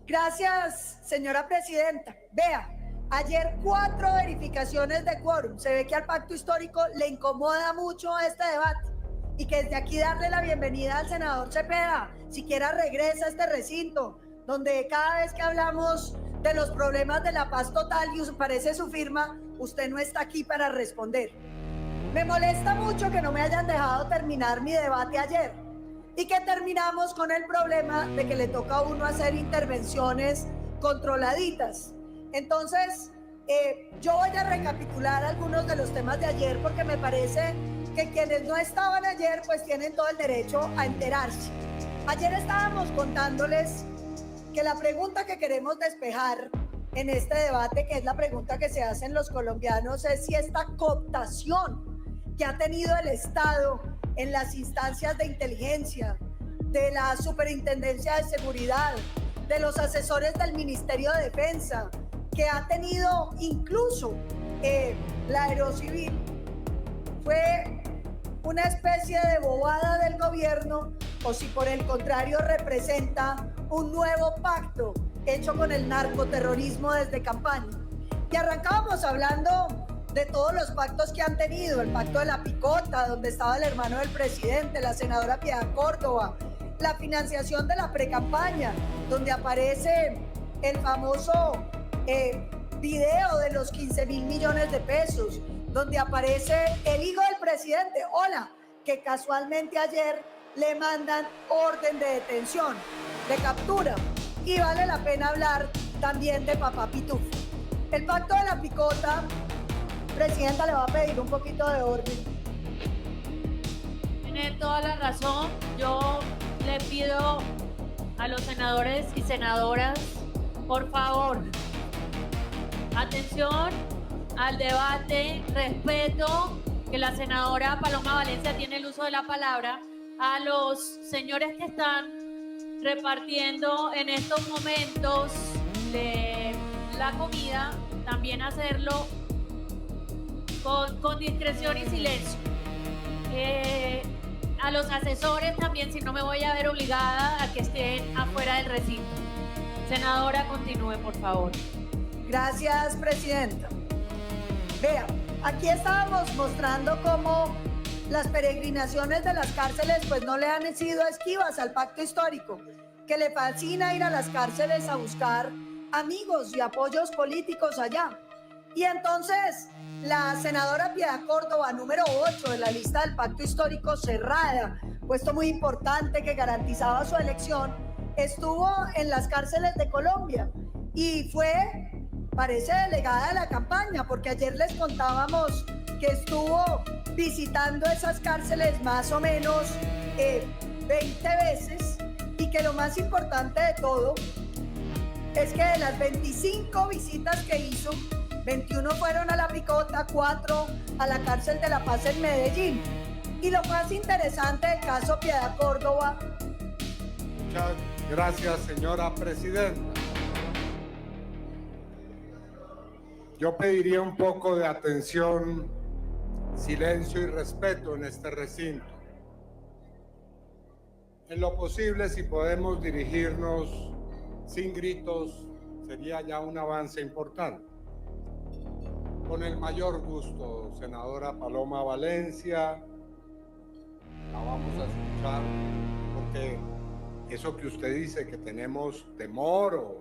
Gracias, señora presidenta. Vea, ayer 4 verificaciones de quórum. Se ve que al pacto histórico le incomoda mucho este debate y que desde aquí darle la bienvenida al senador Cepeda. Siquiera regresa a este recinto, donde cada vez que hablamos de los problemas de la paz total y parece su firma, usted no está aquí para responder. Me molesta mucho que no me hayan dejado terminar mi debate ayer y que terminamos con el problema de que le toca a uno hacer intervenciones controladitas. Entonces, yo voy a recapitular algunos de los temas de ayer porque me parece que quienes no estaban ayer pues tienen todo el derecho a enterarse. Ayer estábamos contándoles que la pregunta que queremos despejar en este debate, que es la pregunta que se hacen los colombianos, es si esta cooptación que ha tenido el Estado en las instancias de inteligencia, de la Superintendencia de Seguridad, de los asesores del Ministerio de Defensa, que ha tenido incluso la Aerocivil, fue una especie de bobada del gobierno o si por el contrario representa un nuevo pacto hecho con el narcoterrorismo desde campaña. Y arrancábamos hablando de todos los pactos que han tenido, el pacto de la picota, donde estaba el hermano del presidente, la senadora Piedad Córdoba, la financiación de la precampaña, donde aparece el famoso video de los 15.000 millones de pesos, donde aparece el hijo del presidente, hola, que casualmente ayer le mandan orden de detención, de captura, y vale la pena hablar también de Papá Pitufo. El pacto de la picota, presidenta, le va a pedir un poquito de orden. Tiene toda la razón. Yo le pido a los senadores y senadoras, por favor, atención al debate, respeto, que la senadora Paloma Valencia tiene el uso de la palabra, a los señores que están repartiendo en estos momentos la comida, también hacerlo con discreción y silencio. A los asesores también, si no me voy a ver obligada a que estén afuera del recinto. Senadora, continúe, por favor. Gracias, presidenta. Vea, aquí estábamos mostrando cómo las peregrinaciones de las cárceles pues no le han sido esquivas al pacto histórico, que le fascina ir a las cárceles a buscar amigos y apoyos políticos allá. Y entonces la senadora Piedad Córdoba, número 8 de la lista del pacto histórico cerrada, puesto muy importante que garantizaba su elección, estuvo en las cárceles de Colombia y fue, parece, delegada de la campaña, porque ayer les contábamos que estuvo visitando esas cárceles más o menos 20 veces y que lo más importante de todo es que de las 25 visitas que hizo, 21 fueron a la picota, 4 a la cárcel de La Paz en Medellín. Y lo más interesante del caso Piedad Córdoba. Muchas gracias, señora presidenta. Yo pediría un poco de atención, silencio y respeto en este recinto. En lo posible, si podemos dirigirnos sin gritos, sería ya un avance importante. Con el mayor gusto, senadora Paloma Valencia, la vamos a escuchar, porque eso que usted dice que tenemos temor o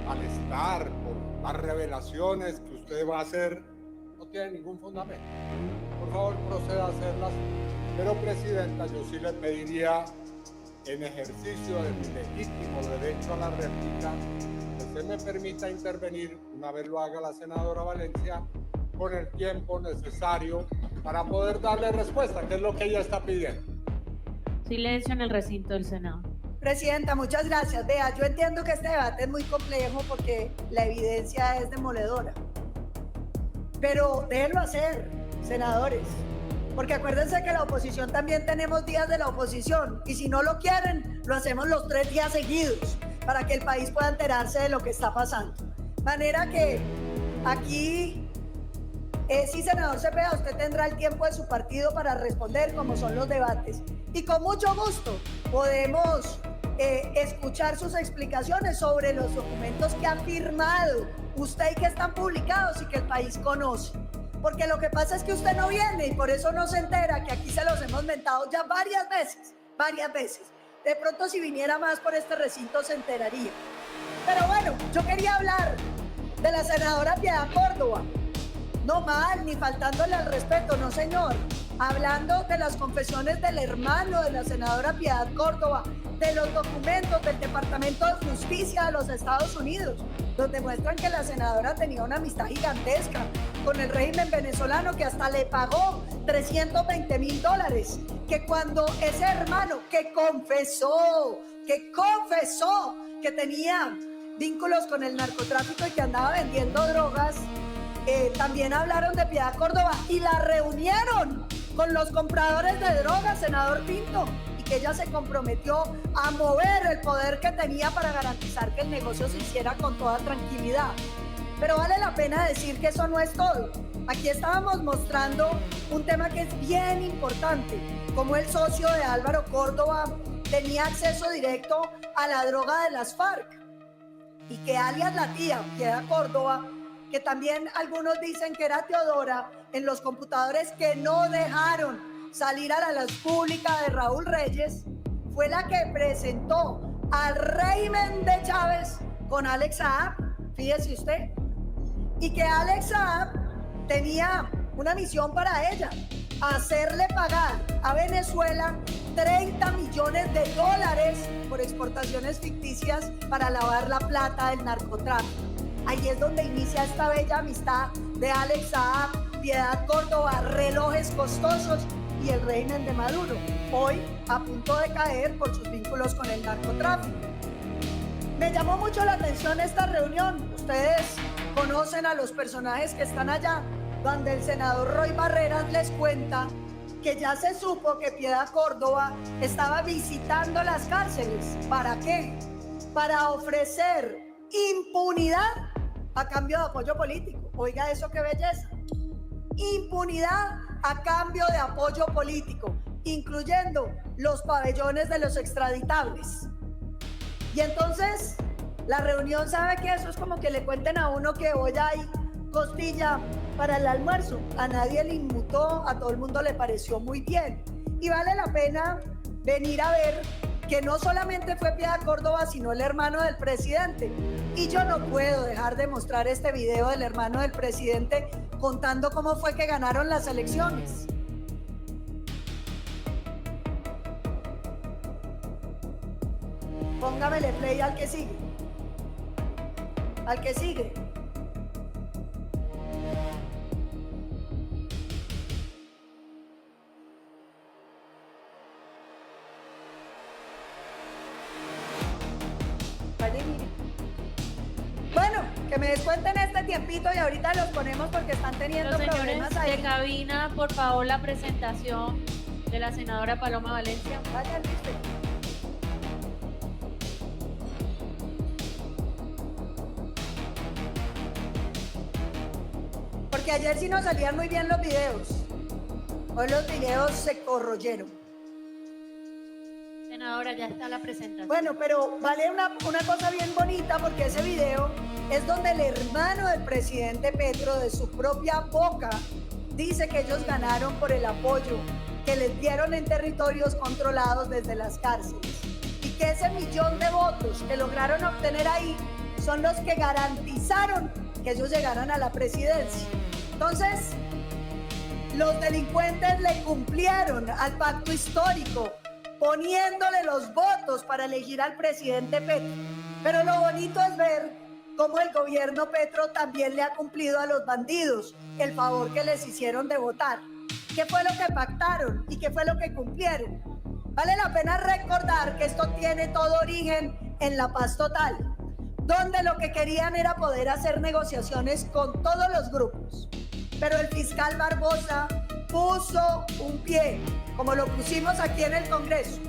malestar por las revelaciones que usted va a hacer, no tiene ningún fundamento. Por favor, proceda a hacerlas. Pero, presidenta, yo sí le pediría, en ejercicio de mi legítimo derecho a la réplica, que usted me permita intervenir, una vez lo haga la senadora Valencia, con el tiempo necesario para poder darle respuesta, que es lo que ella está pidiendo. Silencio en el recinto del Senado. Presidenta, muchas gracias. Vea, yo entiendo que este debate es muy complejo porque la evidencia es demoledora. Pero déjenlo hacer, senadores. Porque acuérdense que la oposición también tenemos días de la oposición. Y si no lo quieren, lo hacemos los 3 días seguidos para que el país pueda enterarse de lo que está pasando. Manera que aquí, sí, senador Cepeda, usted tendrá el tiempo de su partido para responder como son los debates. Y con mucho gusto podemos escuchar sus explicaciones sobre los documentos que han firmado usted y que están publicados y que el país conoce. Porque lo que pasa es que usted no viene y por eso no se entera que aquí se los hemos mentado ya varias veces. De pronto si viniera más por este recinto se enteraría. Pero bueno, yo quería hablar de la senadora Piedad Córdoba. No mal, ni faltándole al respeto, no señor. Hablando de las confesiones del hermano de la senadora Piedad Córdoba, de los documentos del Departamento de Justicia de los Estados Unidos, donde muestran que la senadora tenía una amistad gigantesca con el régimen venezolano que hasta le pagó $320,000, que cuando ese hermano que confesó que tenía vínculos con el narcotráfico y que andaba vendiendo drogas, también hablaron de Piedad Córdoba y la reunieron con los compradores de drogas, senador Pinto, y que ella se comprometió a mover el poder que tenía para garantizar que el negocio se hiciera con toda tranquilidad. Pero vale la pena decir que eso no es todo. Aquí estábamos mostrando un tema que es bien importante, como el socio de Álvaro Córdoba tenía acceso directo a la droga de las FARC y que alias la tía Piedad Córdoba, que también algunos dicen que era Teodora, en los computadores que no dejaron salir a la luz pública de Raúl Reyes, fue la que presentó al régimen de Chávez con Alex Saab, fíjese usted, y que Alex Saab tenía una misión para ella, hacerle pagar a Venezuela $30 millones por exportaciones ficticias para lavar la plata del narcotráfico. Ahí es donde inicia esta bella amistad de Alex Saab, Piedad Córdoba, relojes costosos y el régimen de Maduro, hoy a punto de caer por sus vínculos con el narcotráfico. Me llamó mucho la atención esta reunión. Ustedes conocen a los personajes que están allá, donde el senador Roy Barreras les cuenta que ya se supo que Piedad Córdoba estaba visitando las cárceles. ¿Para qué? Para ofrecer impunidad a cambio de apoyo político. Oiga eso, qué belleza. Impunidad a cambio de apoyo político, incluyendo los pabellones de los extraditables. Y entonces, la reunión, ¿sabe qué? Eso es como que le cuenten a uno que hoy hay costilla para el almuerzo. A nadie le inmutó, a todo el mundo le pareció muy bien. Y vale la pena venir a ver que no solamente fue Piedad Córdoba, sino el hermano del presidente. Y yo no puedo dejar de mostrar este video del hermano del presidente contando cómo fue que ganaron las elecciones. Póngamele play al que sigue. Al que sigue. Bueno, que me descuenten este tiempito y ahorita los ponemos porque están teniendo Los señores problemas ahí. de cabina, por favor, la presentación de la senadora Paloma Valencia. Vaya, listo. Porque ayer sí nos salían muy bien los videos. Hoy los videos se corroyeron. Senadora, ya está la presentación. Bueno, pero vale una cosa bien bonita porque ese video es donde el hermano del presidente Petro, de su propia boca, dice que ellos ganaron por el apoyo que les dieron en territorios controlados desde las cárceles y que ese 1.000.000 de votos que lograron obtener ahí son los que garantizaron que ellos llegaran a la presidencia. Entonces, los delincuentes le cumplieron al pacto histórico, poniéndole los votos para elegir al presidente Petro. Pero lo bonito es ver cómo el gobierno Petro también le ha cumplido a los bandidos el favor que les hicieron de votar. ¿Qué fue lo que pactaron y qué fue lo que cumplieron? Vale la pena recordar que esto tiene todo origen en la paz total, donde lo que querían era poder hacer negociaciones con todos los grupos. Pero el fiscal Barbosa puso un pie, como lo pusimos aquí en el Congreso.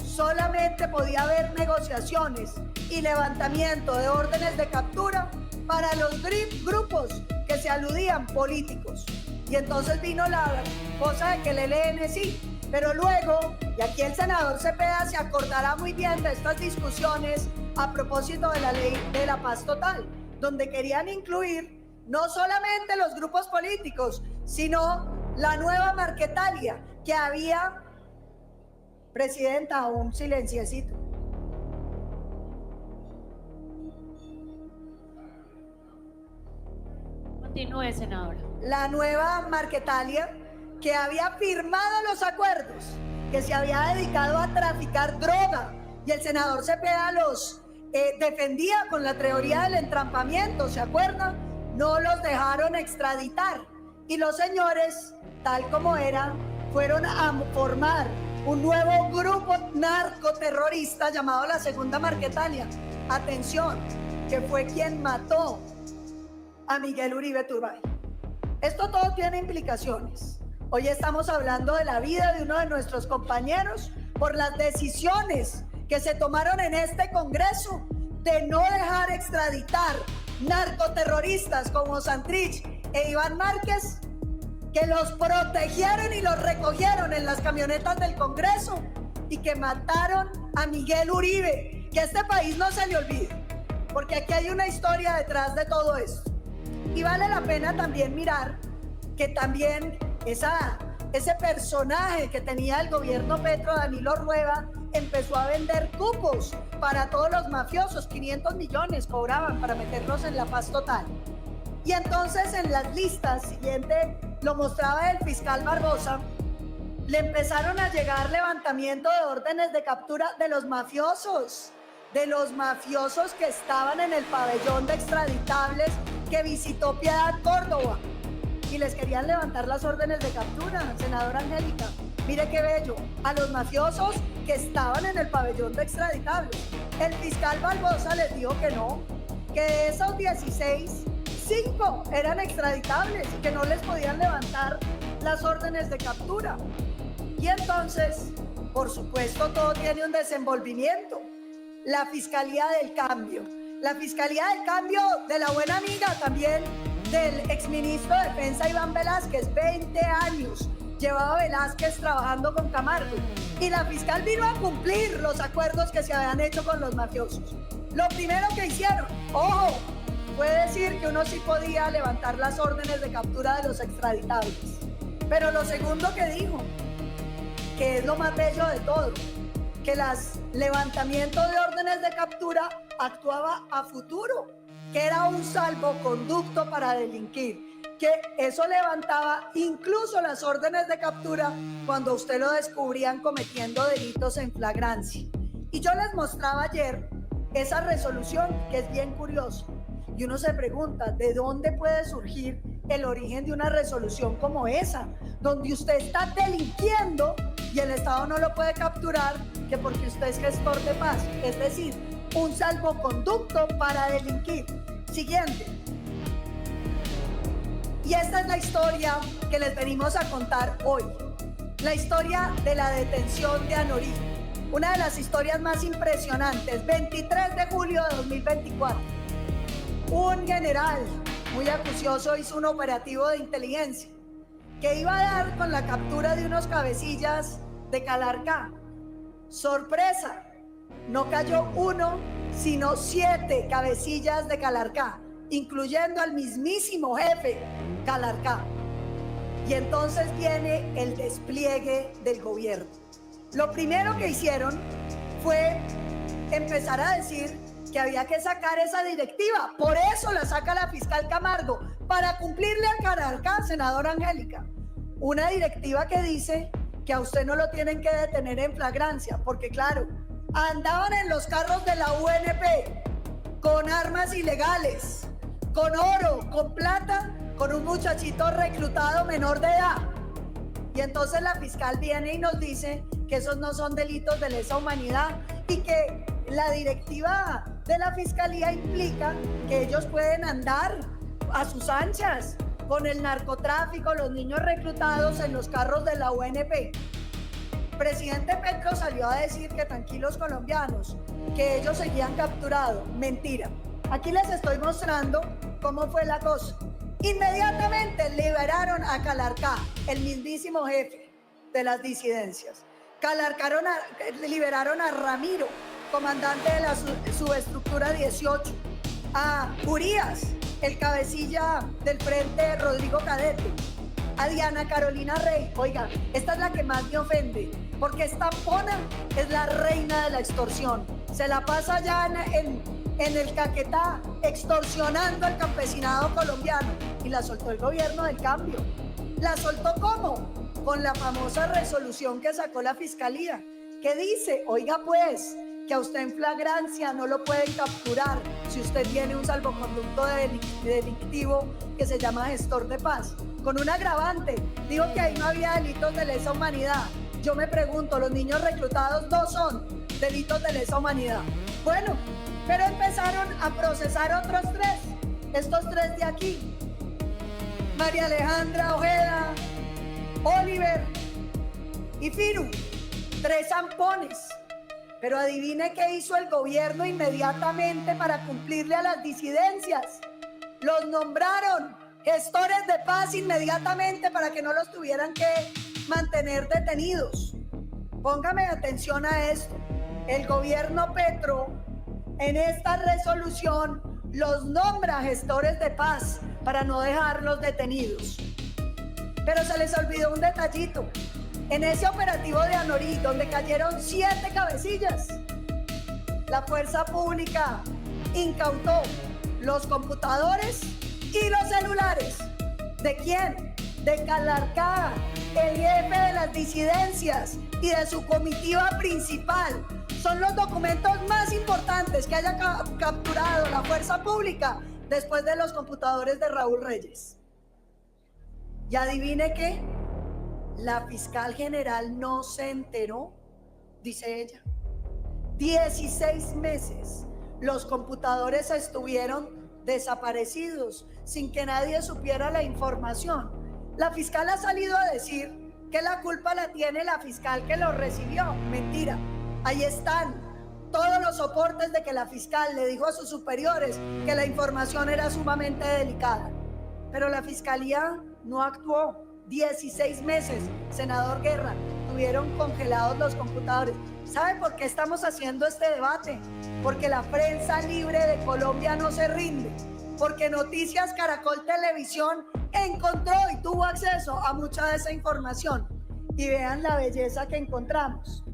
Solamente podía haber negociaciones y levantamiento de órdenes de captura para los grupos que se aludían políticos. Y entonces vino la cosa de que el ELN sí, Pero luego, y aquí el senador Cepeda se acordará muy bien de estas discusiones a propósito de la ley de la paz total, donde querían incluir no solamente los grupos políticos, sino la nueva Marquetalia que había. Presidenta, un silenciecito. Continúe, senadora. La nueva Marquetalia que había firmado los acuerdos, que se había dedicado a traficar droga, y el senador Cepeda los defendía con la teoría del entrampamiento, ¿se acuerdan? No los dejaron extraditar, y los señores, tal como era, fueron a formar un nuevo grupo narcoterrorista llamado la Segunda Marquetalia. Atención, que fue quien mató a Miguel Uribe Turbay. Esto todo tiene implicaciones. Hoy estamos hablando de la vida de uno de nuestros compañeros por las decisiones que se tomaron en este Congreso de no dejar extraditar narcoterroristas como Santrich e Iván Márquez, que los protegieron y los recogieron en las camionetas del Congreso y que mataron a Miguel Uribe. Que este país no se le olvide, porque aquí hay una historia detrás de todo esto. Y vale la pena también mirar que también ese personaje que tenía el gobierno Petro, Danilo Rueda, empezó a vender cupos para todos los mafiosos. 500 millones cobraban para meterlos en la paz total. Y entonces en las listas, siguiente lo mostraba el fiscal Barbosa, le empezaron a llegar levantamiento de órdenes de captura de los mafiosos que estaban en el pabellón de extraditables que visitó Piedad Córdoba, y les querían levantar las órdenes de captura, senadora Angélica. Mire qué bello, a los mafiosos que estaban en el pabellón de extraditables. El fiscal Barbosa les dijo que no, que de esos 16, 5 eran extraditables y que no les podían levantar las órdenes de captura. Y entonces, por supuesto, todo tiene un desenvolvimiento. La Fiscalía del Cambio de la buena amiga también del exministro de Defensa Iván Velázquez, 20 años llevaba Velázquez trabajando con Camargo, y la fiscal vino a cumplir los acuerdos que se habían hecho con los mafiosos. Lo primero que hicieron, ojo, fue decir que uno sí podía levantar las órdenes de captura de los extraditables, pero lo segundo que dijo, que es lo más bello de todo, que las levantamientos de órdenes de captura actuaba a futuro, que era un salvoconducto para delinquir, que eso levantaba incluso las órdenes de captura cuando usted lo descubrían cometiendo delitos en flagrancia. Y yo les mostraba ayer esa resolución, que es bien curioso, y uno se pregunta, ¿de dónde puede surgir el origen de una resolución como esa, donde usted está delinquiendo y el Estado no lo puede capturar, que porque usted es gestor de paz? Es decir, un salvoconducto para delinquir. Siguiente. Y esta es la historia que les venimos a contar hoy. La historia de la detención de Anorí. Una de las historias más impresionantes. 23 de julio de 2024. Un general muy acucioso hizo un operativo de inteligencia que iba a dar con la captura de unos cabecillas de Calarcá. Sorpresa, no cayó uno, sino 7 cabecillas de Calarcá, incluyendo al mismísimo jefe Calarcá. Y entonces viene el despliegue del gobierno. Lo primero que hicieron fue empezar a decir que había que sacar esa directiva. Por eso la saca la fiscal Camargo, para cumplirle a Calarcá, senadora Angélica. Una directiva que dice que a usted no lo tienen que detener en flagrancia, porque claro, andaban en los carros de la UNP con armas ilegales, con oro, con plata, con un muchachito reclutado menor de edad. Y entonces la fiscal viene y nos dice que esos no son delitos de lesa humanidad y que la directiva de la fiscalía implica que ellos pueden andar a sus anchas con el narcotráfico, los niños reclutados en los carros de la UNP. Presidente Petro salió a decir que tranquilos colombianos, que ellos seguían capturados. Mentira. Aquí les estoy mostrando cómo fue la cosa. Inmediatamente liberaron a Calarcá, el mismísimo jefe. de las disidencias. Liberaron a Ramiro, comandante de la subestructura 18, a Urias, el cabecilla del frente Rodrigo Cadete, a Diana Carolina Rey. Oiga, esta es la que más me ofende, porque esta pona es la reina de la extorsión. Se la pasa ya en el Caquetá extorsionando al campesinado colombiano, y la soltó el gobierno del cambio. ¿La soltó cómo? Con la famosa resolución que sacó la fiscalía, que dice, oiga pues, que a usted en flagrancia no lo pueden capturar si usted tiene un salvoconducto delictivo que se llama gestor de paz, con un agravante. Dijo que ahí no había delitos de lesa humanidad. Yo me pregunto, los niños reclutados no son delitos de lesa humanidad. Bueno, pero empezaron a procesar otros 3, estos 3 de aquí: María Alejandra Ojeda, Oliver y Firu, 3 zampones. Pero adivine qué hizo el gobierno inmediatamente para cumplirle a las disidencias. Los nombraron gestores de paz inmediatamente para que no los tuvieran que mantener detenidos. Póngame atención a esto. El gobierno Petro en esta resolución los nombra gestores de paz para no dejarlos detenidos. Pero se les olvidó un detallito. En ese operativo de Anorí, donde cayeron 7 cabecillas, la fuerza pública incautó los computadores y los celulares. ¿De quién? De Calarcá, el jefe de las disidencias y de su comitiva principal. Son los documentos más importantes que haya capturado la fuerza pública después de los computadores de Raúl Reyes. Y adivine qué, la fiscal general no se enteró, dice ella. 16 meses los computadores estuvieron desaparecidos sin que nadie supiera la información. La fiscal ha salido a decir que la culpa la tiene la fiscal que los recibió. Mentira, ahí están todos los soportes de que la fiscal le dijo a sus superiores que la información era sumamente delicada. Pero la fiscalía no actuó. 16 meses, senador Guerra, tuvieron congelados los computadores. ¿Sabe por qué estamos haciendo este debate? Porque la prensa libre de Colombia no se rinde, porque Noticias Caracol Televisión encontró y tuvo acceso a mucha de esa información. Y vean la belleza que encontramos.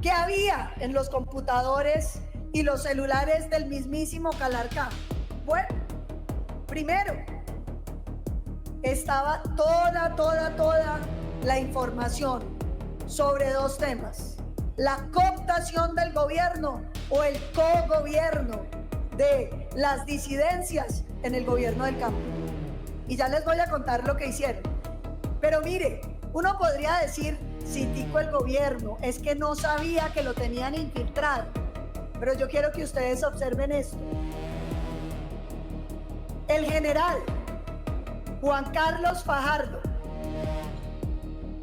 ¿Qué había en los computadores y los celulares del mismísimo Calarcá? Bueno, primero, estaba toda la información sobre 2 temas: la cooptación del gobierno o el cogobierno de las disidencias en el gobierno del cambio. Y ya les voy a contar lo que hicieron. Pero mire, uno podría decir, si tico el gobierno, es que no sabía que lo tenían infiltrado. Pero yo quiero que ustedes observen esto. El general Juan Carlos Fajardo,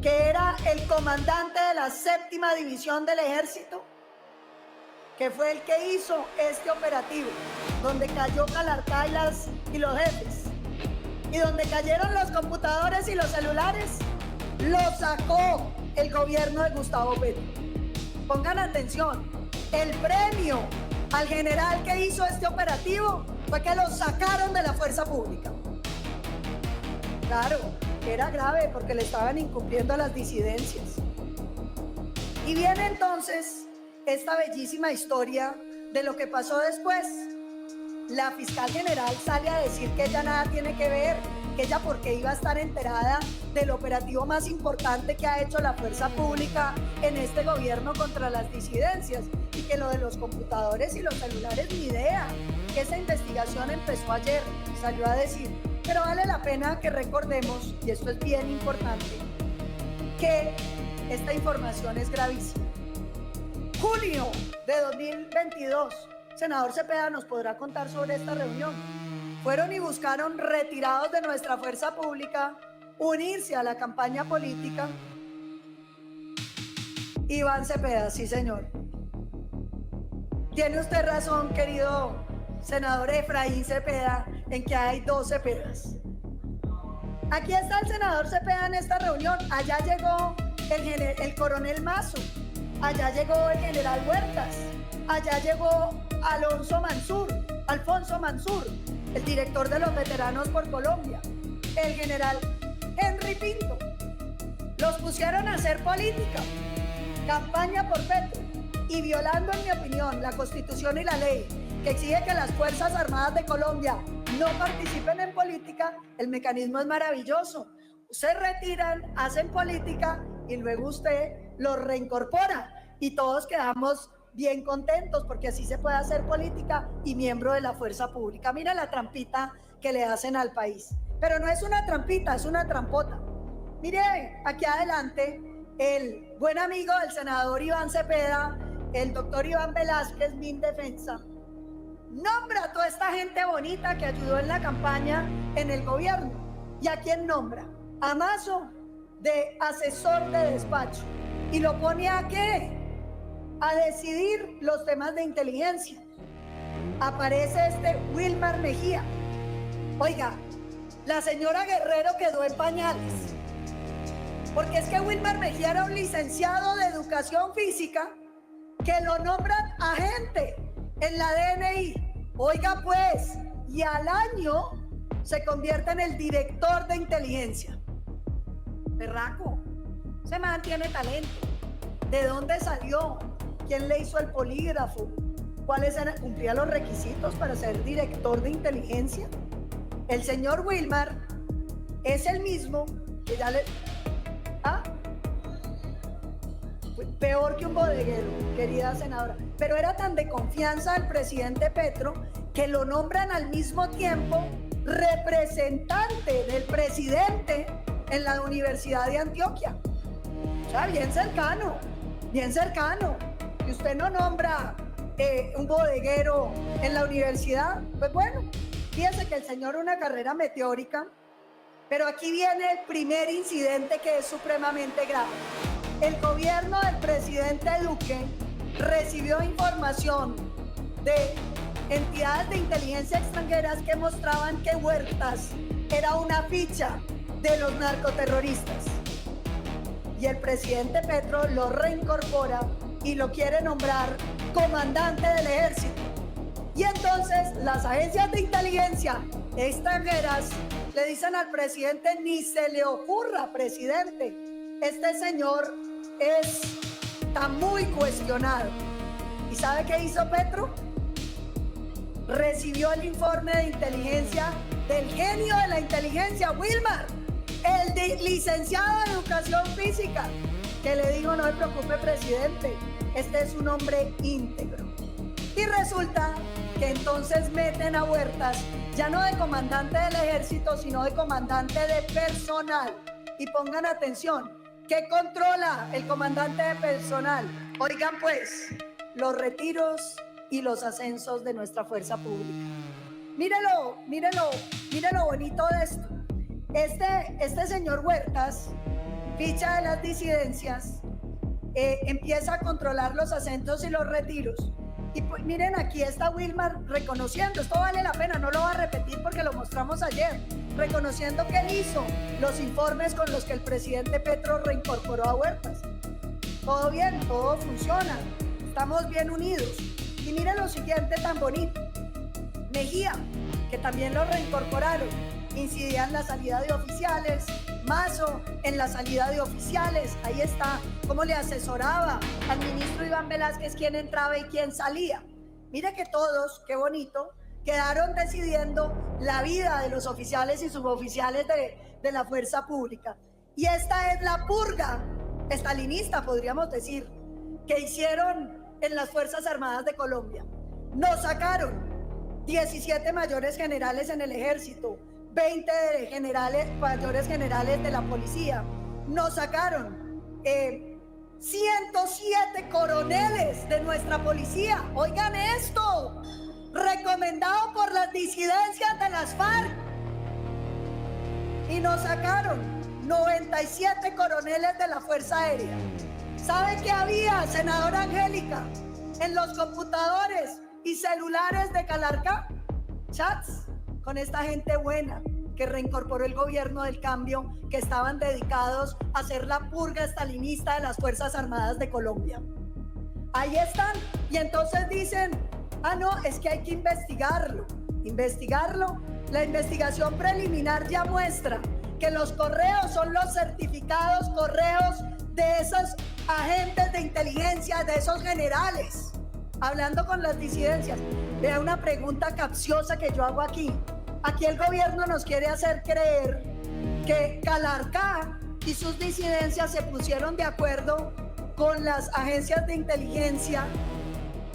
que era el comandante de la 7ª División del Ejército, que fue el que hizo este operativo, donde cayó Calarcá y los jefes, y donde cayeron los computadores y los celulares, lo sacó el gobierno de Gustavo Petro. Pongan atención, el premio al general que hizo este operativo fue que lo sacaron de la fuerza pública. Claro, era grave porque le estaban incumpliendo a las disidencias. Y viene entonces esta bellísima historia de lo que pasó después. La fiscal general sale a decir que ella nada tiene que ver, que ella porque iba a estar enterada del operativo más importante que ha hecho la fuerza pública en este gobierno contra las disidencias, y que lo de los computadores y los celulares ni idea, que esa investigación empezó ayer, salió a decir. Pero vale la pena que recordemos, y esto es bien importante, que esta información es gravísima. Junio de 2022, senador Cepeda nos podrá contar sobre esta reunión. Fueron y buscaron retirados de nuestra fuerza pública unirse a la campaña política. Iván Cepeda, sí señor. Tiene usted razón, querido senador Efraín Cepeda, en que hay 2 Cepedas. Aquí está el senador Cepeda en esta reunión. Allá llegó el coronel Mazo. Allá llegó el general Huertas. Allá llegó Alfonso Mansur, el director de los veteranos por Colombia. El general Henry Pinto. Los pusieron a hacer política, campaña por Petro, y violando, en mi opinión, la Constitución y la ley que exige que las Fuerzas Armadas de Colombia no participen en política. El mecanismo es maravilloso. Se retiran, hacen política y luego usted los reincorpora y todos quedamos bien contentos porque así se puede hacer política y miembro de la fuerza pública. Mira la trampita que le hacen al país. Pero no es una trampita, es una trampota. Mire, aquí adelante, el buen amigo del senador Iván Cepeda, el doctor Iván Velázquez, Mindefensa, nombra a toda esta gente bonita que ayudó en la campaña en el gobierno. ¿Y a quién nombra? A Mazo, de asesor de despacho. ¿Y lo pone a qué? A decidir los temas de inteligencia. Aparece este Wilmar Mejía. Oiga, la señora Guerrero quedó en pañales. Porque es que Wilmar Mejía era un licenciado de educación física que lo nombran agente en la DNI. Oiga pues, y al año se convierte en el director de inteligencia. Berraco, se mantiene talento. ¿De dónde salió? ¿Quién le hizo el polígrafo? ¿Cuáles eran? ¿Cumplía los requisitos para ser director de inteligencia? El señor Wilmar es el mismo que ya le... ¿Ah? Peor que un bodeguero, querida senadora. Pero era tan de confianza del presidente Petro que lo nombran al mismo tiempo representante del presidente en la Universidad de Antioquia. O sea, bien cercano, bien cercano. Y usted no nombra un bodeguero en la universidad. Pues bueno, fíjese que el señor una carrera meteórica, pero aquí viene el primer incidente que es supremamente grave. El gobierno del presidente Duque recibió información de entidades de inteligencia extranjeras que mostraban que Huertas era una ficha de los narcoterroristas. Y el presidente Petro lo reincorpora y lo quiere nombrar comandante del ejército. Y entonces las agencias de inteligencia extranjeras le dicen al presidente: ni se le ocurra, presidente, este señor está muy cuestionado. ¿Y sabe qué hizo Petro? Recibió el informe de inteligencia del genio de la inteligencia, Wilmar, el licenciado de educación física, que le dijo: no se preocupe, presidente, este es un hombre íntegro. Y resulta que entonces meten a Huertas ya no de comandante del ejército, sino de comandante de personal. Y pongan atención, ¿qué controla el comandante de personal? Oigan pues, los retiros y los ascensos de nuestra fuerza pública. Mire lo bonito de esto. Este señor Huertas, ficha de las disidencias, empieza a controlar los ascensos y los retiros. Y pues miren, aquí está Wilmar reconociendo, esto vale la pena, no lo voy a repetir porque lo mostramos ayer, reconociendo que él hizo los informes con los que el presidente Petro reincorporó a Huertas. Todo bien, todo funciona, estamos bien unidos. Y miren lo siguiente tan bonito. Mejía, que también lo reincorporaron, incidía en la salida de oficiales. Mazo en la salida de oficiales, ahí está cómo le asesoraba al ministro Iván Velázquez quién entraba y quién salía. Mire que todos, qué bonito, quedaron decidiendo la vida de los oficiales y suboficiales de la fuerza pública. Y esta es la purga estalinista, podríamos decir, que hicieron en las Fuerzas Armadas de Colombia. Nos sacaron 17 mayores generales en el ejército, 20 mayores generales de la policía. Nos sacaron 107 coroneles de nuestra policía. Oigan esto, recomendado por las disidencias de las FARC. Y nos sacaron 97 coroneles de la Fuerza Aérea. ¿Sabe qué había, senadora Angélica, en los computadores y celulares de Calarcá? Chats con esta gente buena que reincorporó el gobierno del cambio, que estaban dedicados a hacer la purga estalinista de las Fuerzas Armadas de Colombia. Ahí están, y entonces dicen, ah no, es que hay que investigarlo. La investigación preliminar ya muestra que los correos son los certificados correos de esos agentes de inteligencia, de esos generales, hablando con las disidencias. Vea una pregunta capciosa que yo hago aquí. Aquí el gobierno nos quiere hacer creer que Calarcá y sus disidencias se pusieron de acuerdo con las agencias de inteligencia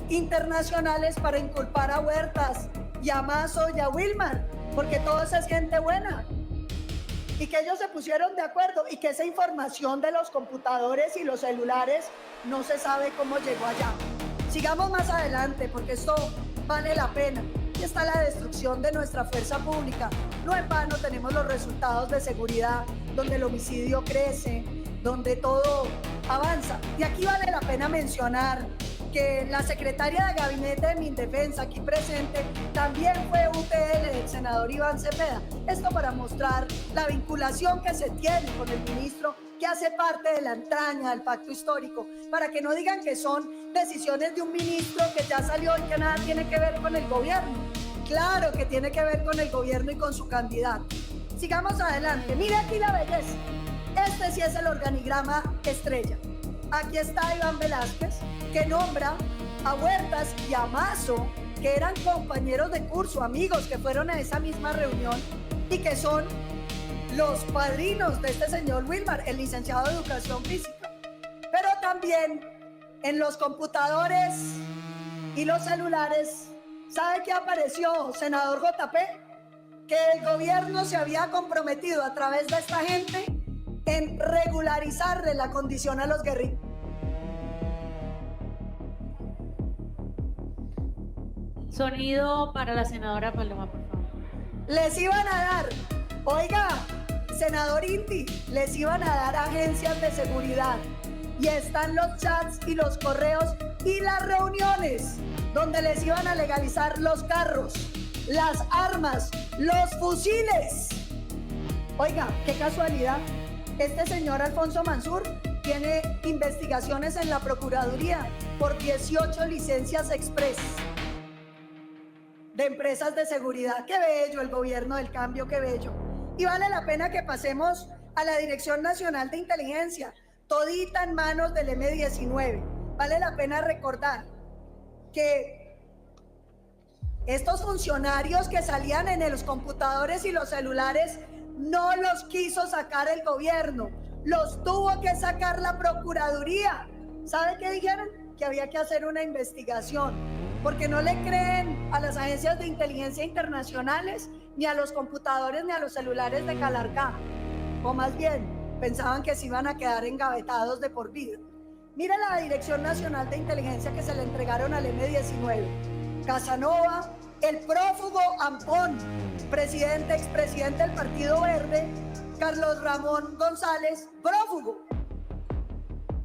internacionales para inculpar a Huertas y a Mazo y a Wilmar, porque todo eso es gente buena. Y que ellos se pusieron de acuerdo y que esa información de los computadores y los celulares no se sabe cómo llegó allá. Sigamos más adelante porque esto vale la pena. Y está la destrucción de nuestra fuerza pública. No en vano tenemos los resultados de seguridad, donde el homicidio crece, donde todo avanza. Y aquí vale la pena mencionar que la secretaria de gabinete de Mindefensa, aquí presente, también fue UTL del senador Iván Cepeda. Esto para mostrar la vinculación que se tiene con el ministro, que hace parte de la entraña del pacto histórico, para que no digan que son decisiones de un ministro que ya salió y que nada tiene que ver con el gobierno. Claro que tiene que ver con el gobierno y con su candidato. Sigamos adelante. Mire aquí la belleza. Este sí es el organigrama estrella. Aquí está Iván Velázquez, que nombra a Huertas y a Mazo, que eran compañeros de curso, amigos que fueron a esa misma reunión y que son los padrinos de este señor Wilmar, el licenciado de Educación Física. Pero también en los computadores y los celulares, ¿sabe qué apareció, senador JP? Que el gobierno se había comprometido a través de esta gente en regularizarle la condición a los guerrilleros. Sonido para la senadora Paloma, por favor. Les iban a dar, oiga, senador Inti, les iban a dar agencias de seguridad. Y están los chats y los correos y las reuniones donde les iban a legalizar los carros, las armas, los fusiles. Oiga, qué casualidad. Este señor Alfonso Mansur tiene investigaciones en la Procuraduría por 18 licencias express de empresas de seguridad. Qué bello el gobierno del cambio, qué bello. Y vale la pena que pasemos a la Dirección Nacional de Inteligencia, todita en manos del M-19. Vale la pena recordar que estos funcionarios que salían en los computadores y los celulares no los quiso sacar el gobierno, los tuvo que sacar la Procuraduría. ¿Sabe qué dijeron? Que había que hacer una investigación, porque no le creen a las agencias de inteligencia internacionales, ni a los computadores, ni a los celulares de Calarcá. O más bien, pensaban que se iban a quedar engavetados de por vida. Mira la Dirección Nacional de Inteligencia que se le entregaron al M-19. Casanova, el prófugo Ampón, expresidente del Partido Verde, Carlos Ramón González, prófugo,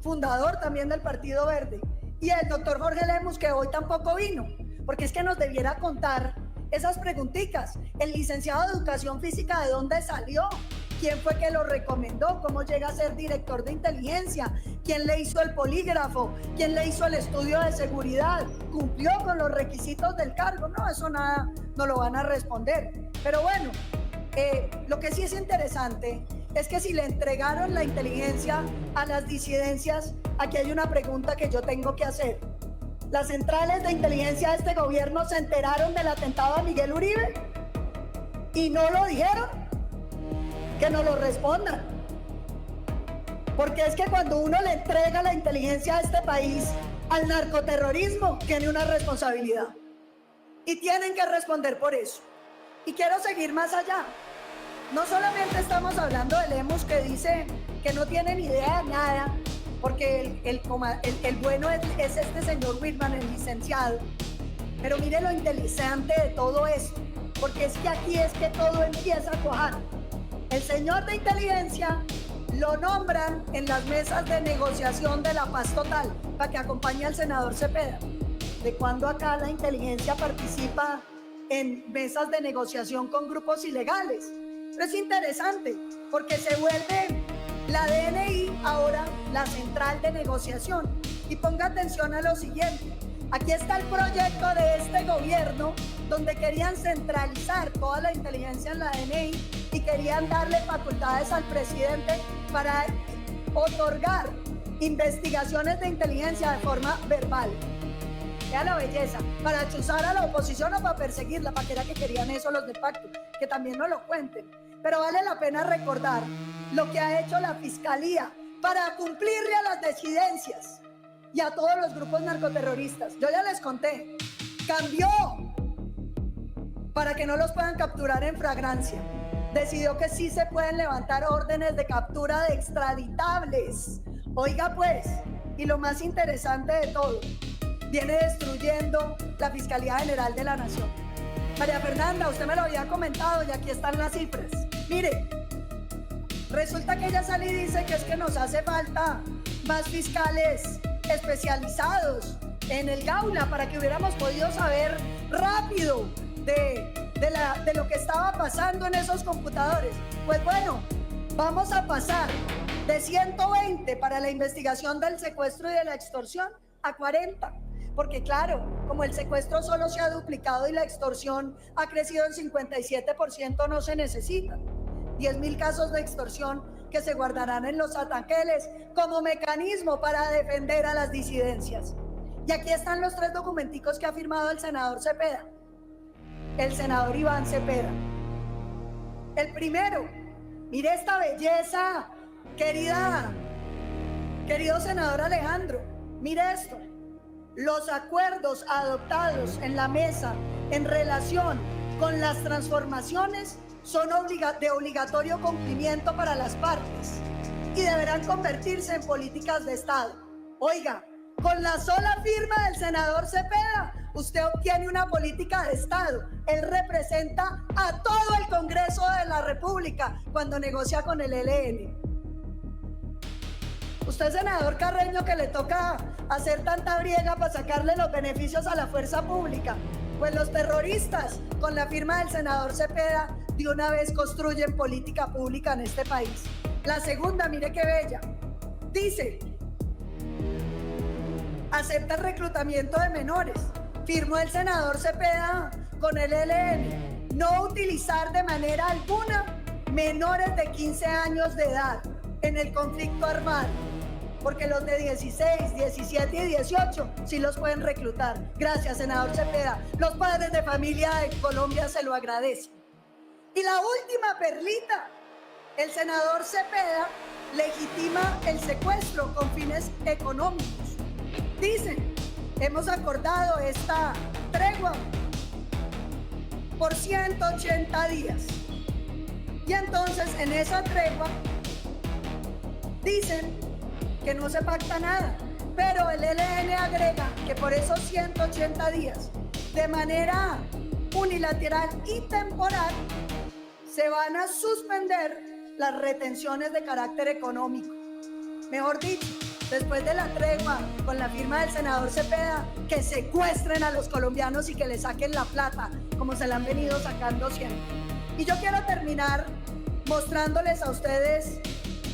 fundador también del Partido Verde, y el doctor Jorge Lemus, que hoy tampoco vino, porque es que nos debiera contar esas preguntitas. El licenciado de Educación Física, ¿de dónde salió? ¿Quién fue que lo recomendó? ¿Cómo llega a ser director de inteligencia? ¿Quién le hizo el polígrafo? ¿Quién le hizo el estudio de seguridad? ¿Cumplió con los requisitos del cargo? No, eso nada, no lo van a responder. Pero bueno, lo que sí es interesante es que si le entregaron la inteligencia a las disidencias, aquí hay una pregunta que yo tengo que hacer. ¿Las centrales de inteligencia de este gobierno se enteraron del atentado a Miguel Uribe? ¿Y no lo dijeron? Que nos lo respondan. Porque es que cuando uno le entrega la inteligencia a este país, al narcoterrorismo, tiene una responsabilidad. Y tienen que responder por eso. Y quiero seguir más allá. No solamente estamos hablando de Lemus, que dice que no tiene ni idea de nada, porque el bueno es este señor Whitman, el licenciado. Pero mire lo interesante de todo esto, porque es que aquí es que todo empieza a cuajar. El señor de inteligencia lo nombran en las mesas de negociación de la paz total para que acompañe al senador Cepeda. ¿De cuándo acá la inteligencia participa en mesas de negociación con grupos ilegales? Pero es interesante porque se vuelve la DNI ahora la central de negociación. Y ponga atención a lo siguiente. Aquí está el proyecto de este gobierno donde querían centralizar toda la inteligencia en la DNI y querían darle facultades al presidente para otorgar investigaciones de inteligencia de forma verbal. Vea la belleza, para chuzar a la oposición o para perseguirla, para que era que querían eso los del pacto, que también no lo cuenten. Pero vale la pena recordar lo que ha hecho la Fiscalía para cumplirle a las disidencias y a todos los grupos narcoterroristas. Yo ya les conté, cambió para que no los puedan capturar en flagrancia. Decidió que sí se pueden levantar órdenes de captura de extraditables. Oiga pues, y lo más interesante de todo, viene destruyendo la Fiscalía General de la Nación. María Fernanda, usted me lo había comentado y aquí están las cifras. Mire, resulta que ella sale y dice que es que nos hace falta más fiscales especializados en el Gaula para que hubiéramos podido saber rápido de lo que estaba pasando en esos computadores. Pues bueno, vamos a pasar de 120 para la investigación del secuestro y de la extorsión a 40. Porque claro, como el secuestro solo se ha duplicado y la extorsión ha crecido en 57%, no se necesitan 10.000 casos de extorsión que se guardarán en los ataqueles como mecanismo para defender a las disidencias. Y aquí están los 3 documenticos que ha firmado el senador Cepeda, el senador Iván Cepeda. El primero, mire esta belleza, querido senador Alejandro, mire esto. Los acuerdos adoptados en la mesa en relación con las transformaciones son de obligatorio cumplimiento para las partes y deberán convertirse en políticas de Estado. Oiga, con la sola firma del senador Cepeda, usted obtiene una política de Estado. Él representa a todo el Congreso de la República cuando negocia con el ELN. Usted, senador Carreño, que le toca hacer tanta briega para sacarle los beneficios a la fuerza pública, pues los terroristas, con la firma del senador Cepeda, de una vez construyen política pública en este país. La segunda, mire qué bella, dice: acepta el reclutamiento de menores. Firmó el senador Cepeda con el ELN, no utilizar de manera alguna menores de 15 años de edad en el conflicto armado, porque los de 16, 17 y 18 sí los pueden reclutar. Gracias, senador Cepeda. Los padres de familia de Colombia se lo agradecen. Y la última perlita, el senador Cepeda legitima el secuestro con fines económicos. Dicen, hemos acordado esta tregua por 180 días. Y entonces en esa tregua dicen que no se pacta nada, pero el ELN agrega que por esos 180 días, de manera unilateral y temporal, se van a suspender las retenciones de carácter económico. Mejor dicho, después de la tregua con la firma del senador Cepeda, que secuestren a los colombianos y que le saquen la plata, como se la han venido sacando siempre. Y yo quiero terminar mostrándoles a ustedes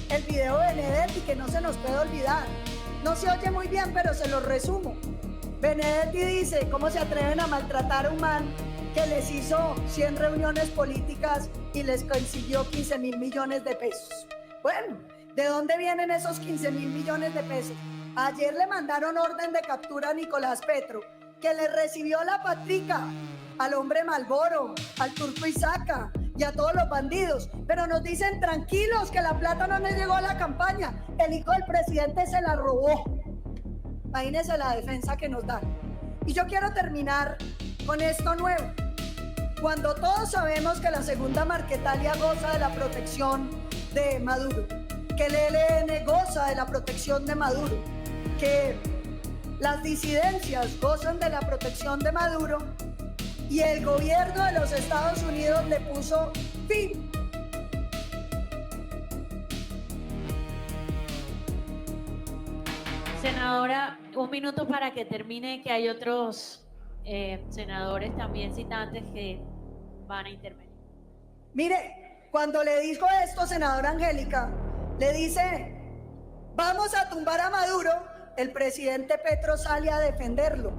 el video de Benedetti, que no se nos puede olvidar. No se oye muy bien, pero se lo resumo. Benedetti dice cómo se atreven a maltratar a un man que les hizo 100 reuniones políticas y les consiguió 15.000 millones de pesos. Bueno, ¿de dónde vienen esos 15.000 millones de pesos? Ayer le mandaron orden de captura a Nicolás Petro, que le recibió la patrica al hombre Malboro, al Turco Isaca y a todos los bandidos, pero nos dicen tranquilos que la plata no les llegó a la campaña, el hijo del presidente se la robó. Imagínense la defensa que nos dan. Y yo quiero terminar con esto nuevo. Cuando todos sabemos que la segunda Marquetalia goza de la protección de Maduro, que el ELN goza de la protección de Maduro, que las disidencias gozan de la protección de Maduro, y el gobierno de los Estados Unidos le puso fin. Senadora, un minuto para que termine, que hay otros senadores también citantes que van a intervenir. Mire, cuando le dijo esto, senadora Angélica, le dice, vamos a tumbar a Maduro, el presidente Petro sale a defenderlo.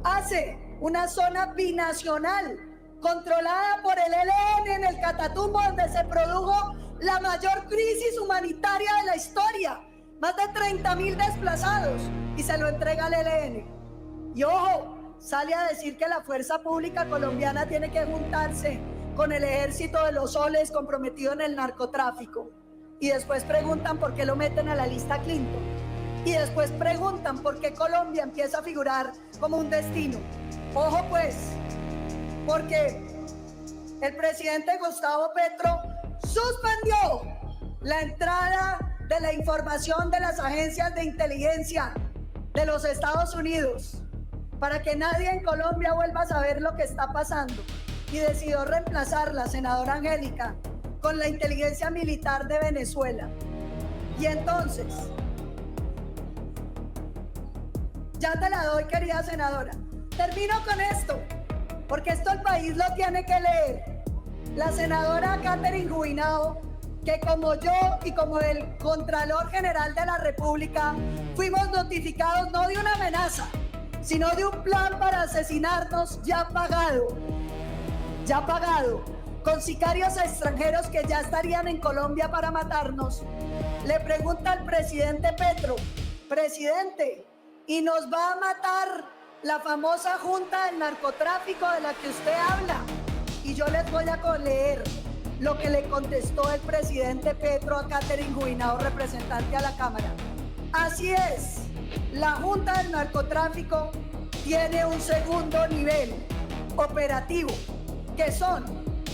Hace una zona binacional controlada por el ELN en el Catatumbo, donde se produjo la mayor crisis humanitaria de la historia, más de 30.000 desplazados, y se lo entrega al ELN. Y ojo, sale a decir que la fuerza pública colombiana tiene que juntarse con el ejército de los soles comprometido en el narcotráfico. Y después preguntan por qué lo meten a la lista Clinton. Y después preguntan por qué Colombia empieza a figurar como un destino. Ojo pues, porque el presidente Gustavo Petro suspendió la entrada de la información de las agencias de inteligencia de los Estados Unidos para que nadie en Colombia vuelva a saber lo que está pasando, y decidió reemplazarla, senadora Angélica, con la inteligencia militar de Venezuela. Y entonces, ya te la doy, querida senadora. Termino con esto, porque esto el país lo tiene que leer. La senadora Catherine Juinao, que como yo y como el Contralor General de la República fuimos notificados no de una amenaza, sino de un plan para asesinarnos ya pagado, con sicarios extranjeros que ya estarían en Colombia para matarnos, le pregunta al presidente Petro, presidente, ¿y nos va a matar la famosa Junta del Narcotráfico de la que usted habla? Y yo les voy a leer lo que le contestó el presidente Petro a Catherine Juinao, representante a la Cámara. Así es, la Junta del Narcotráfico tiene un segundo nivel operativo, que son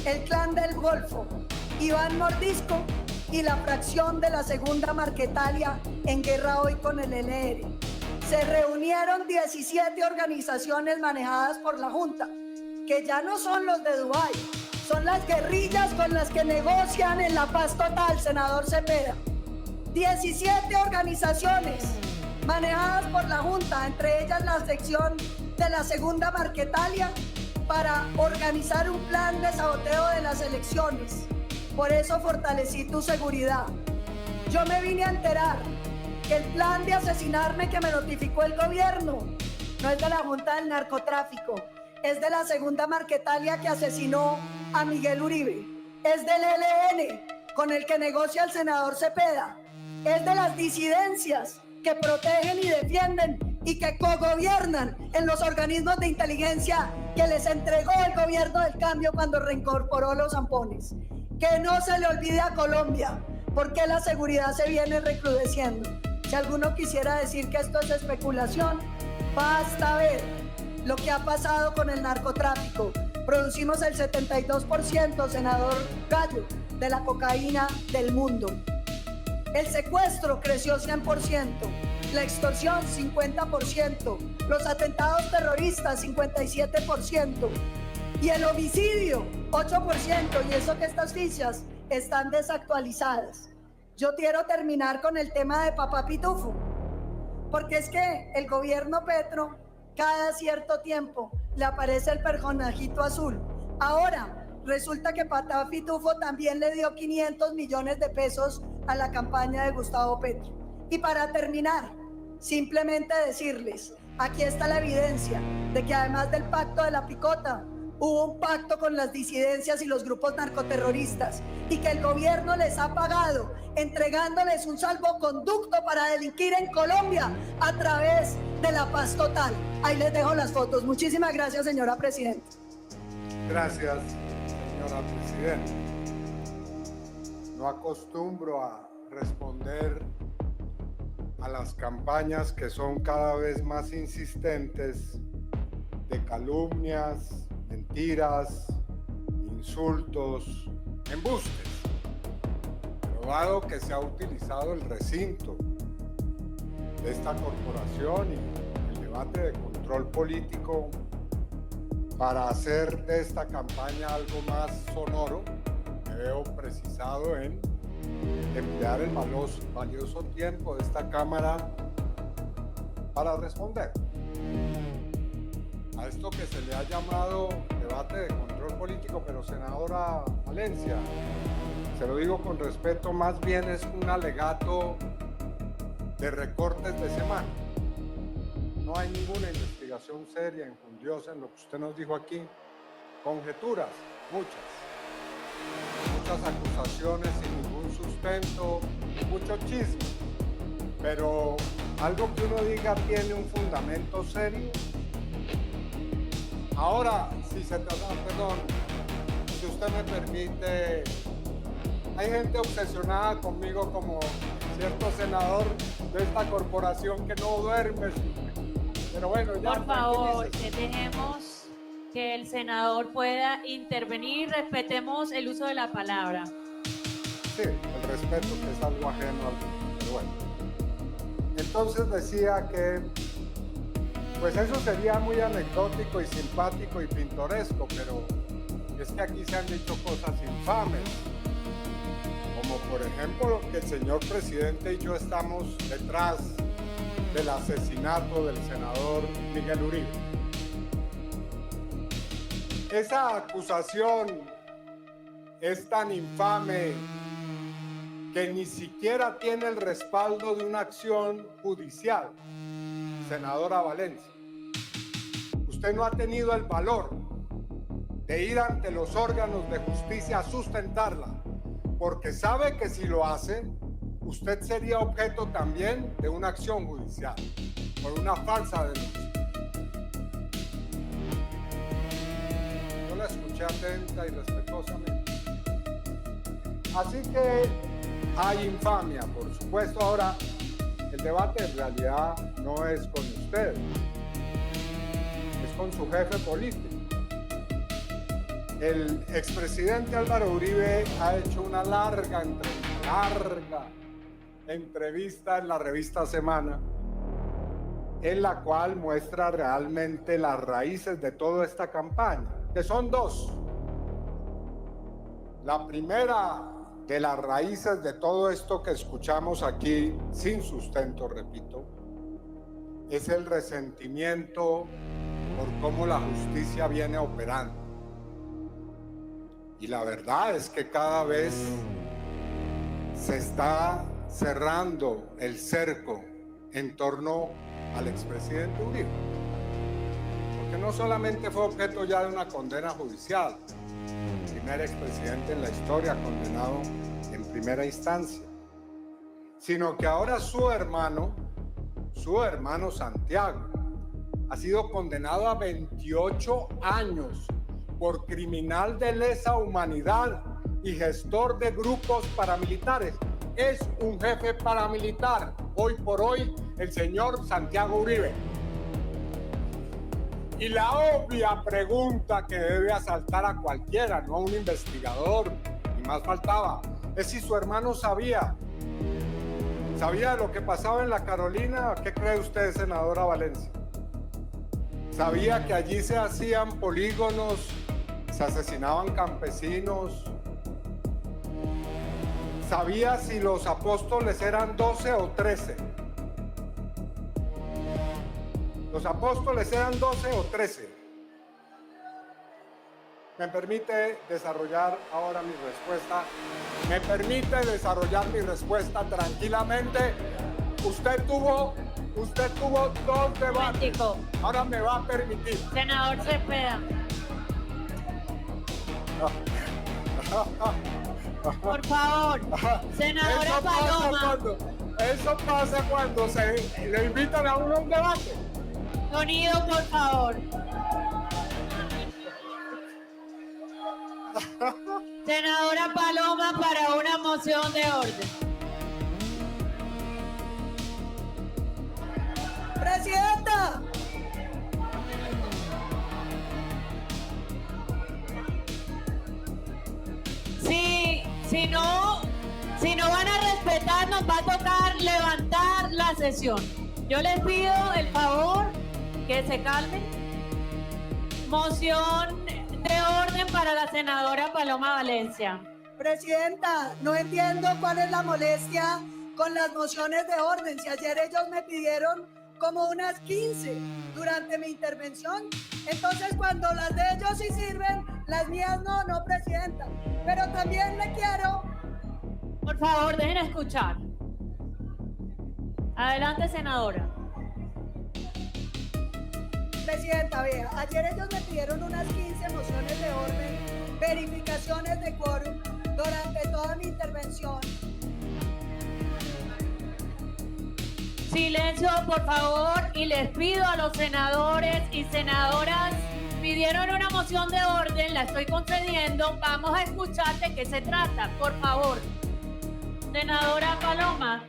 el Clan del Golfo, Iván Mordisco y la fracción de la Segunda Marquetalia en guerra hoy con el ELN. Se reunieron 17 organizaciones manejadas por la Junta, que ya no son los de Dubái, son las guerrillas con las que negocian en la paz total, senador Cepeda. 17 organizaciones manejadas por la Junta, entre ellas la sección de la Segunda Marquetalia, para organizar un plan de saboteo de las elecciones. Por eso fortalecí tu seguridad. Yo me vine a enterar que el plan de asesinarme que me notificó el gobierno no es de la Junta del Narcotráfico, es de la Segunda Marquetalia que asesinó a Miguel Uribe, es del ELN con el que negocia el senador Cepeda, es de las disidencias que protegen y defienden y que cogobiernan en los organismos de inteligencia que les entregó el gobierno del cambio cuando reincorporó los zampones. Que no se le olvide a Colombia, porque la seguridad se viene recrudeciendo. Si alguno quisiera decir que esto es especulación, basta ver lo que ha pasado con el narcotráfico. Producimos el 72%, senador Gallo, de la cocaína del mundo. El secuestro creció 100%, la extorsión 50%, los atentados terroristas 57% y el homicidio 8%, y eso que estas fichas están desactualizadas. Yo quiero terminar con el tema de Papá Pitufo, porque es que el gobierno Petro cada cierto tiempo le aparece el personajito azul. Ahora resulta que Papá Pitufo también le dio 500 millones de pesos a la campaña de Gustavo Petro. Y para terminar, simplemente decirles, aquí está la evidencia de que además del pacto de la picota, hubo un pacto con las disidencias y los grupos narcoterroristas, y que el gobierno les ha pagado entregándoles un salvoconducto para delinquir en Colombia a través de la paz total. Ahí les dejo las fotos. Muchísimas gracias, señora presidenta. Gracias, señora presidenta. No acostumbro a responder a las campañas que son cada vez más insistentes de calumnias, mentiras, insultos, embustes. Pero dado que se ha utilizado el recinto de esta corporación y el debate de control político para hacer de esta campaña algo más sonoro, me veo precisado en emplear el valioso tiempo de esta Cámara para responder. a esto que se le ha llamado debate de control político, pero senadora Valencia, se lo digo con respeto, más bien es un alegato de recortes de semana. No hay ninguna investigación seria, enjundiosa en lo que usted nos dijo aquí. Conjeturas, muchas acusaciones sin ningún sustento, mucho chisme, pero algo que uno diga tiene un fundamento serio. Ahora, si se trata, perdón, si usted me permite, hay gente obsesionada conmigo como cierto senador de esta corporación que no duerme, pero bueno, ya. Por favor, dejemos que el senador pueda intervenir, respetemos el uso de la palabra. Sí, el respeto, que es algo ajeno al mundo, pero bueno. Entonces decía que, pues eso sería muy anecdótico y simpático y pintoresco, pero es que aquí se han dicho cosas infames, como por ejemplo que el señor presidente y yo estamos detrás del asesinato del senador Miguel Uribe. Esa acusación es tan infame que ni siquiera tiene el respaldo de una acción judicial. Senadora Valencia, usted no ha tenido el valor de ir ante los órganos de justicia a sustentarla, porque sabe que si lo hace, usted sería objeto también de una acción judicial por una falsa denuncia. Yo la escuché atenta y respetuosamente. Así que hay infamia, por supuesto. Ahora, el debate en realidad no es con usted, es con su jefe político. El expresidente Álvaro Uribe ha hecho una larga entrevista en la revista Semana, en la cual muestra realmente las raíces de toda esta campaña, que son dos. La primera de las raíces de todo esto que escuchamos aquí, sin sustento, repito, es el resentimiento por cómo la justicia viene operando. Y la verdad es que cada vez se está cerrando el cerco en torno al expresidente Uribe, porque no solamente fue objeto ya de una condena judicial, el primer expresidente en la historia condenado en primera instancia, sino que ahora su hermano Santiago, ha sido condenado a 28 años por criminal de lesa humanidad y gestor de grupos paramilitares. Es un jefe paramilitar, hoy por hoy, el señor Santiago Uribe. Y la obvia pregunta que debe asaltar a cualquiera, no a un investigador, ni más faltaba, es si su hermano sabía de lo que pasaba en la Carolina. ¿Qué cree usted, senadora Valencia? ¿Sabía que allí se hacían polígonos, se asesinaban campesinos? ¿Sabía si los apóstoles eran 12 o 13? Los apóstoles eran 12 o 13. ¿Me permite desarrollar ahora mi respuesta? ¿Me permite desarrollar mi respuesta tranquilamente? Usted tuvo 2 debates. Ahora me va a permitir. Senador Cepeda. Por favor, senadora Paloma. Eso pasa cuando se le invitan a uno a un debate. Sonido, por favor. Senadora Paloma para una moción de orden. Presidenta. Si no van a respetar, nos va a tocar levantar la sesión. Yo les pido el favor que se calmen. Moción de orden para la senadora Paloma Valencia. Presidenta, no entiendo cuál es la molestia con las mociones de orden. Si ayer ellos me pidieron como unas 15 durante mi intervención. Entonces, cuando las de ellos sí sirven, las mías no, presidenta. Pero también le quiero... Por favor, dejen escuchar. Adelante, senadora. Presidenta, vea, ayer ellos me pidieron unas 15 mociones de orden, verificaciones de quórum durante toda mi intervención. Silencio, por favor, y les pido a los senadores y senadoras, pidieron una moción de orden, la estoy concediendo, vamos a escuchar de qué se trata, por favor. Senadora Paloma.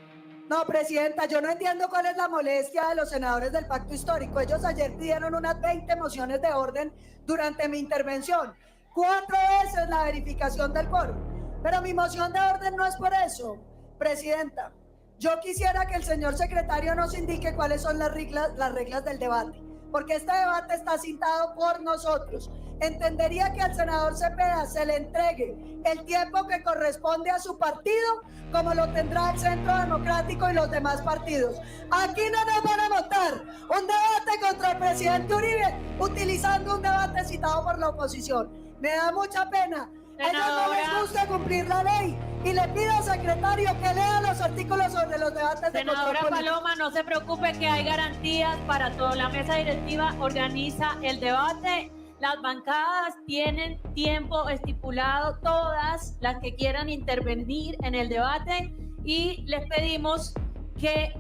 No, presidenta, yo no entiendo cuál es la molestia de los senadores del Pacto Histórico. Ellos ayer pidieron unas 20 mociones de orden durante mi intervención. 4 veces la verificación del quórum. Pero mi moción de orden no es por eso, presidenta. Yo quisiera que el señor secretario nos indique cuáles son las reglas del debate, porque este debate está citado por nosotros. Entendería que al senador Cepeda se le entregue el tiempo que corresponde a su partido, como lo tendrá el Centro Democrático y los demás partidos. Aquí no nos van a montar un debate contra el presidente Uribe utilizando un debate citado por la oposición. Me da mucha pena. A ellos no les gusta cumplir la ley y le pido al secretario que lea los artículos sobre los debates de control político. Senadora Paloma, no se preocupe que hay garantías para todo. La mesa directiva organiza el debate. Las bancadas tienen tiempo estipulado, todas las que quieran intervenir en el debate, y les pedimos que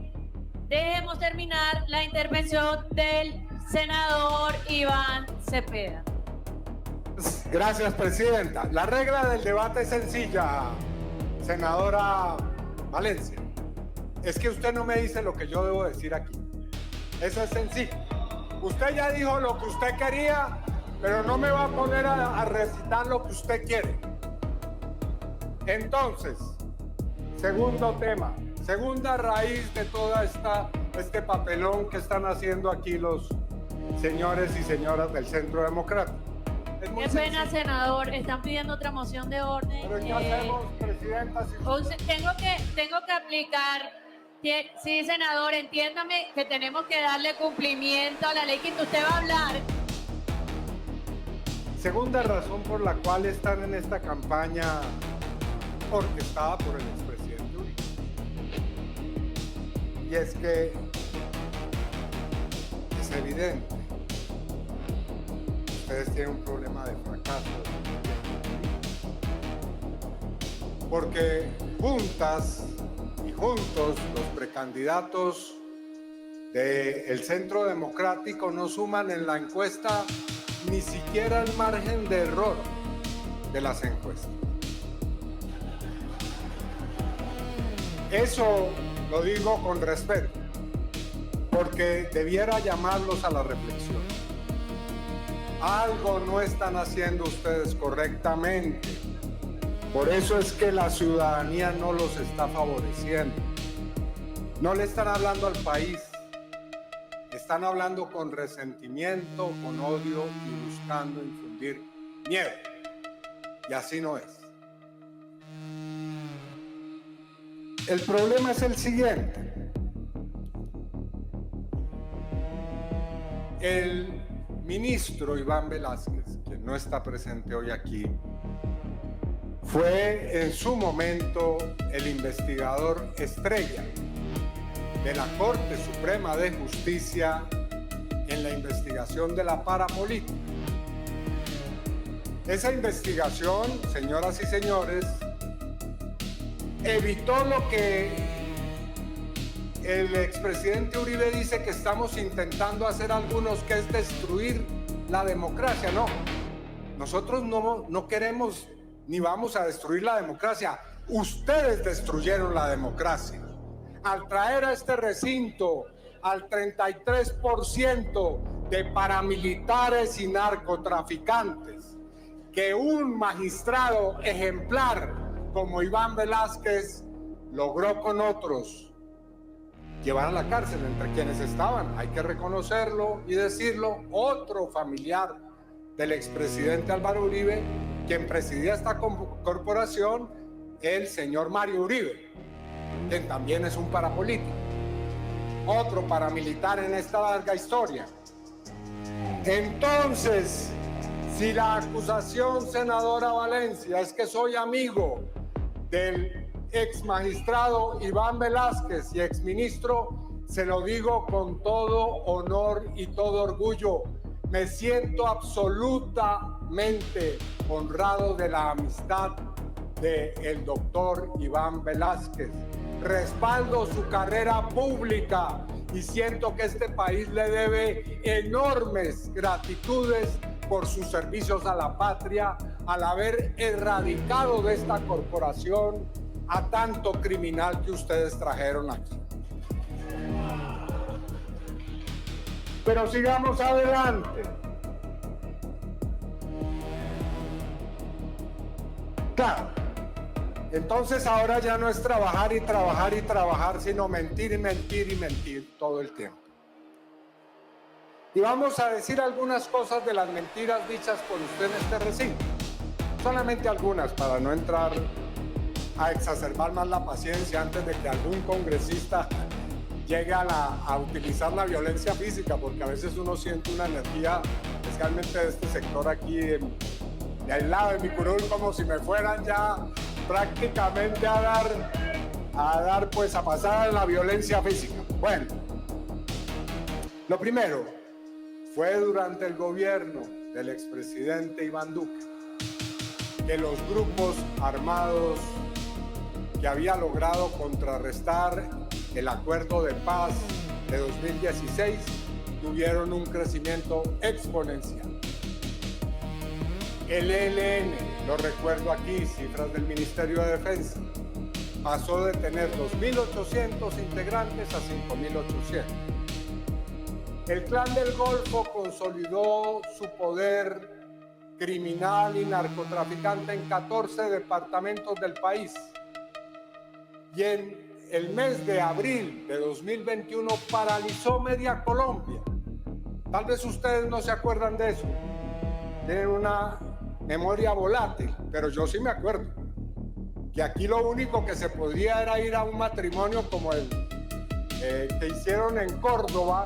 dejemos terminar la intervención del senador Iván Cepeda. Gracias, presidenta. La regla del debate es sencilla, senadora Valencia. Es que usted no me dice lo que yo debo decir aquí. Eso es sencillo. Usted ya dijo lo que usted quería, pero no me va a poner a recitar lo que usted quiere. Entonces, segundo tema, segunda raíz de toda este papelón que están haciendo aquí los señores y señoras del Centro Democrático. Qué pena, senador, están pidiendo otra moción de orden. Pero ¿qué hacemos, presidenta? Tengo que aplicar. Sí, senador, entiéndame que tenemos que darle cumplimiento a la ley que usted va a hablar. Segunda razón por la cual están en esta campaña orquestada por el expresidente Uribe. Y es que es evidente, ustedes tienen un problema de fracaso. Porque juntas y juntos los precandidatos del Centro Democrático no suman en la encuesta ni siquiera el margen de error de las encuestas. Eso lo digo con respeto, porque debiera llamarlos a la reflexión. Algo no están haciendo ustedes correctamente. Por eso es que la ciudadanía no los está favoreciendo. No le están hablando al país. Están hablando con resentimiento, con odio y buscando infundir miedo. Y así no es. El problema es el siguiente. El ministro Iván Velázquez, que no está presente hoy aquí, fue en su momento el investigador estrella de la Corte Suprema de Justicia en la investigación de la parapolítica. Esa investigación, señoras y señores, evitó lo que el expresidente Uribe dice que estamos intentando hacer algunos, que es destruir la democracia. No, nosotros no queremos ni vamos a destruir la democracia. Ustedes destruyeron la democracia al traer a este recinto al 33% de paramilitares y narcotraficantes, que un magistrado ejemplar como Iván Velázquez logró con otros llevar a la cárcel, entre quienes estaban, hay que reconocerlo y decirlo, otro familiar del expresidente Álvaro Uribe, quien presidía esta corporación, el señor Mario Uribe, quien también es un parapolítico. otro paramilitar en esta larga historia. Entonces, si la acusación, senadora Valencia, es que soy amigo del ex magistrado Iván Velázquez y ex ministro, se lo digo con todo honor y todo orgullo. Me siento absolutamente honrado de la amistad del doctor Iván Velázquez. Respaldo su carrera pública y siento que este país le debe enormes gratitudes por sus servicios a la patria, al haber erradicado de esta corporación a tanto criminal que ustedes trajeron aquí. Pero sigamos adelante. Claro. Entonces ahora ya no es trabajar y trabajar y trabajar, sino mentir y mentir y mentir todo el tiempo. Y vamos a decir algunas cosas de las mentiras dichas por usted en este recinto. Solamente algunas para no entrar a exacerbar más la paciencia antes de que algún congresista llegue a utilizar la violencia física, porque a veces uno siente una energía, especialmente de este sector aquí, de al lado de mi curul, como si me fueran ya prácticamente a pasar a la violencia física. Bueno, lo primero fue durante el gobierno del expresidente Iván Duque que los grupos armados que había logrado contrarrestar el acuerdo de paz de 2016 tuvieron un crecimiento exponencial. El ELN, lo recuerdo aquí, cifras del Ministerio de Defensa, pasó de tener 2.800 integrantes a 5.800. El Clan del Golfo consolidó su poder criminal y narcotraficante en 14 departamentos del país. Y en el mes de abril de 2021 paralizó media Colombia. Tal vez ustedes no se acuerdan de eso. Tienen una memoria volátil, pero yo sí me acuerdo que aquí lo único que se podía era ir a un matrimonio como el que hicieron en Córdoba,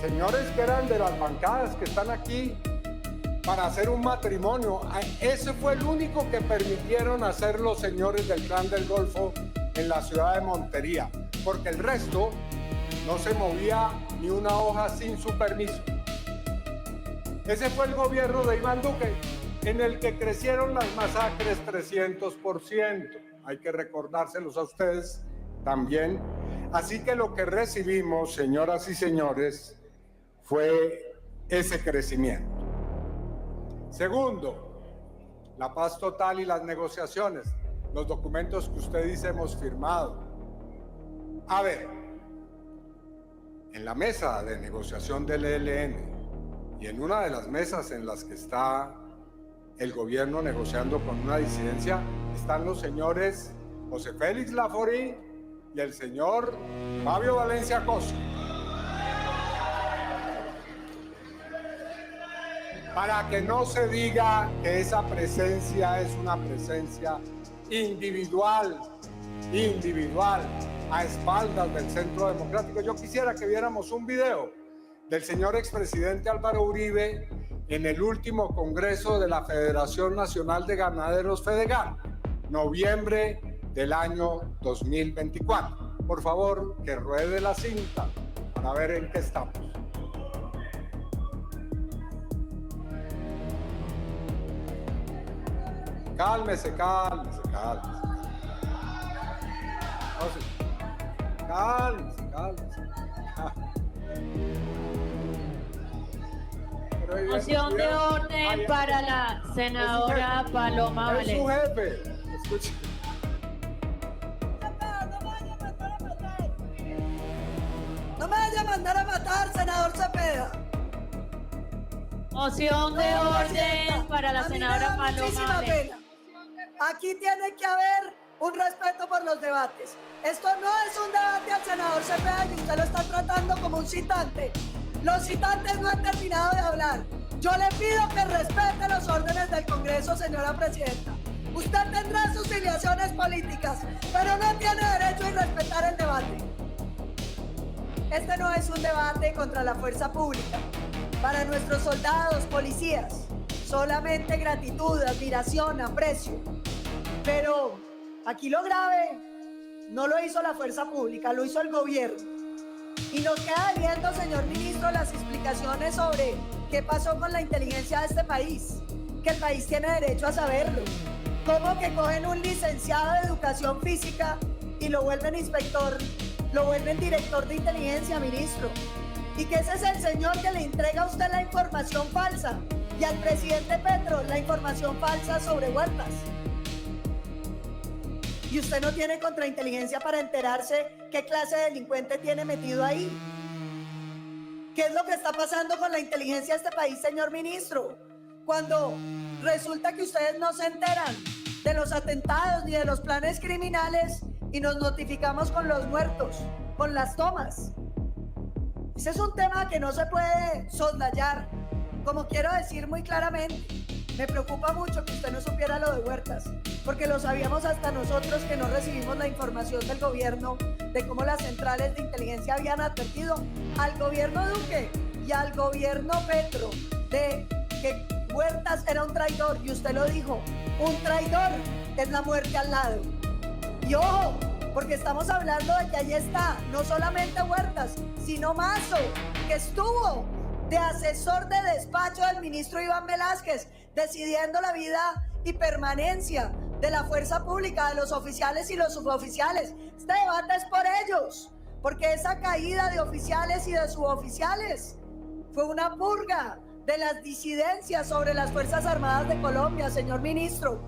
señores que eran de las bancadas que están aquí, para hacer un matrimonio. Ese fue el único que permitieron hacer los señores del Clan del Golfo en la ciudad de Montería, porque el resto no se movía ni una hoja sin su permiso. Ese fue el gobierno de Iván Duque, en el que crecieron las masacres 300%. Hay que recordárselos a ustedes también. Así que lo que recibimos, señoras y señores, fue ese crecimiento. Segundo, la paz total y las negociaciones, los documentos que usted dice hemos firmado. A ver, en la mesa de negociación del ELN y en una de las mesas en las que está el gobierno negociando con una disidencia, están los señores José Félix Laforí y el señor Fabio Valencia Cossa. Para que no se diga que esa presencia es una presencia individual, a espaldas del Centro Democrático. Yo quisiera que viéramos un video del señor expresidente Álvaro Uribe en el último congreso de la Federación Nacional de Ganaderos FEDEGAN, noviembre del año 2024. Por favor, que ruede la cinta para ver en qué estamos. Cálmese. Cálmese. Moción de orden para la senadora Paloma Valencia. Es su jefe. Escuche. No me vaya a mandar a matar, senador Cepeda. Moción de orden para la senadora Paloma Valencia. Aquí tiene que haber un respeto por los debates. Esto no es un debate al senador Cepeda y usted lo está tratando como un citante. Los citantes no han terminado de hablar. Yo le pido que respete los órdenes del Congreso, señora presidenta. Usted tendrá sus filiaciones políticas, pero no tiene derecho a irrespetar el debate. Este no es un debate contra la fuerza pública. Para nuestros soldados, policías, solamente gratitud, admiración, aprecio. Pero aquí lo grave no lo hizo la fuerza pública, lo hizo el gobierno. Y nos queda debiendo, señor ministro, las explicaciones sobre qué pasó con la inteligencia de este país, que el país tiene derecho a saberlo. ¿Cómo que cogen un licenciado de educación física y lo vuelven inspector, lo vuelven director de inteligencia, ministro? Y que ese es el señor que le entrega a usted la información falsa y al presidente Petro la información falsa sobre Huertas. Y usted no tiene contrainteligencia para enterarse qué clase de delincuente tiene metido ahí. ¿Qué es lo que está pasando con la inteligencia de este país, señor ministro? Cuando resulta que ustedes no se enteran de los atentados ni de los planes criminales y nos notificamos con los muertos, con las tomas. Ese es un tema que no se puede soslayar. Como quiero decir muy claramente, me preocupa mucho que usted no supiera lo de Huertas, porque lo sabíamos hasta nosotros que no recibimos la información del gobierno de cómo las centrales de inteligencia habían advertido al gobierno Duque y al gobierno Petro de que Huertas era un traidor, y usted lo dijo, un traidor es la muerte al lado. Y ojo, porque estamos hablando de que ahí está no solamente Huertas, sino Mazo, que estuvo de asesor de despacho del ministro Iván Velázquez, decidiendo la vida y permanencia de la fuerza pública, de los oficiales y los suboficiales. Este debate es por ellos, porque esa caída de oficiales y de suboficiales fue una purga de las disidencias sobre las Fuerzas Armadas de Colombia, señor ministro.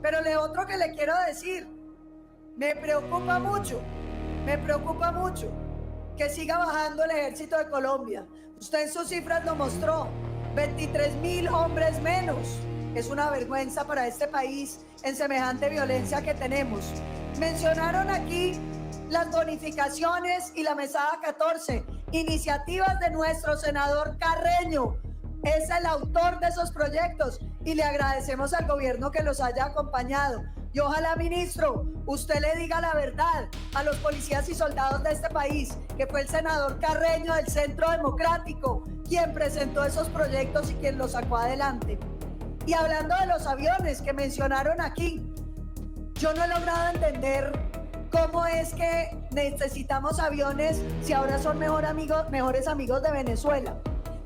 Pero otro que le quiero decir, me preocupa mucho que siga bajando el ejército de Colombia. Usted en sus cifras lo mostró, 23.000 hombres menos. Es una vergüenza para este país en semejante violencia que tenemos. Mencionaron aquí las bonificaciones y la mesada 14, iniciativas de nuestro senador Carreño. Es el autor de esos proyectos y le agradecemos al gobierno que los haya acompañado. Y ojalá, ministro, usted le diga la verdad a los policías y soldados de este país, que fue el senador Carreño del Centro Democrático quien presentó esos proyectos y quien los sacó adelante. Y hablando de los aviones que mencionaron aquí, yo no he logrado entender cómo es que necesitamos aviones si ahora son mejores amigos de Venezuela.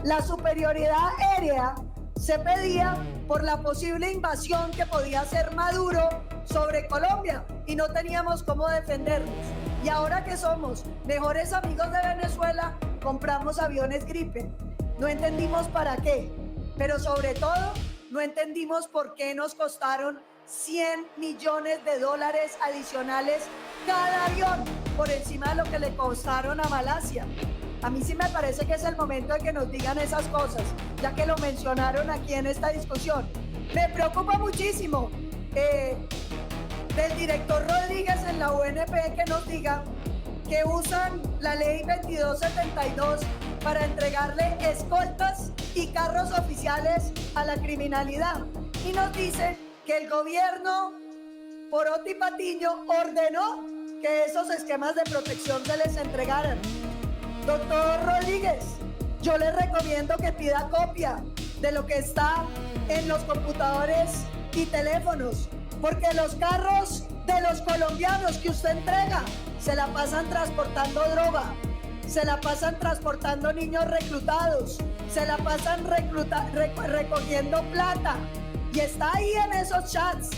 La superioridad aérea se pedía por la posible invasión que podía hacer Maduro sobre Colombia y no teníamos cómo defendernos. Y ahora que somos mejores amigos de Venezuela, compramos aviones Gripen. No entendimos para qué, pero sobre todo no entendimos por qué nos costaron $100 millones adicionales cada avión, por encima de lo que le costaron a Malasia. A mí sí me parece que es el momento de que nos digan esas cosas, ya que lo mencionaron aquí en esta discusión. Me preocupa muchísimo del director Rodríguez en la UNP que nos diga que usan la ley 2272 para entregarle escoltas y carros oficiales a la criminalidad. Y nos dice que el gobierno, por Oti Patiño, ordenó que esos esquemas de protección se les entregaran. Doctor Rodríguez, yo le recomiendo que pida copia de lo que está en los computadores y teléfonos, porque los carros de los colombianos que usted entrega se la pasan transportando droga, se la pasan transportando niños reclutados, se la pasan recogiendo plata, y está ahí en esos chats,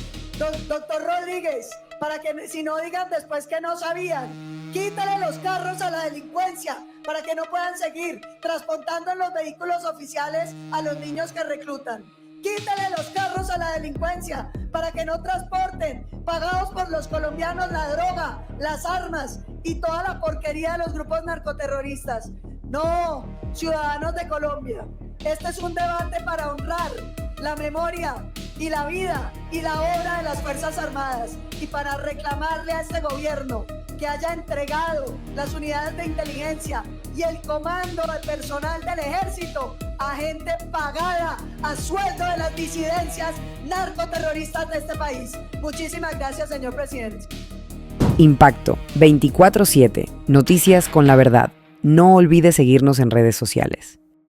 doctor Rodríguez, para que si no digan después que no sabían. Quítale los carros a la delincuencia para que no puedan seguir transportando en los vehículos oficiales a los niños que reclutan. Quítale los carros a la delincuencia para que no transporten, pagados por los colombianos, la droga, las armas y toda la porquería de los grupos narcoterroristas. No, ciudadanos de Colombia, este es un debate para honrar la memoria y la vida y la obra de las Fuerzas Armadas, y para reclamarle a este gobierno que haya entregado las unidades de inteligencia y el comando del personal del ejército a gente pagada a sueldo de las disidencias narcoterroristas de este país. Muchísimas gracias, señor presidente. Impacto 24/7. Noticias con la verdad. No olvides seguirnos en redes sociales.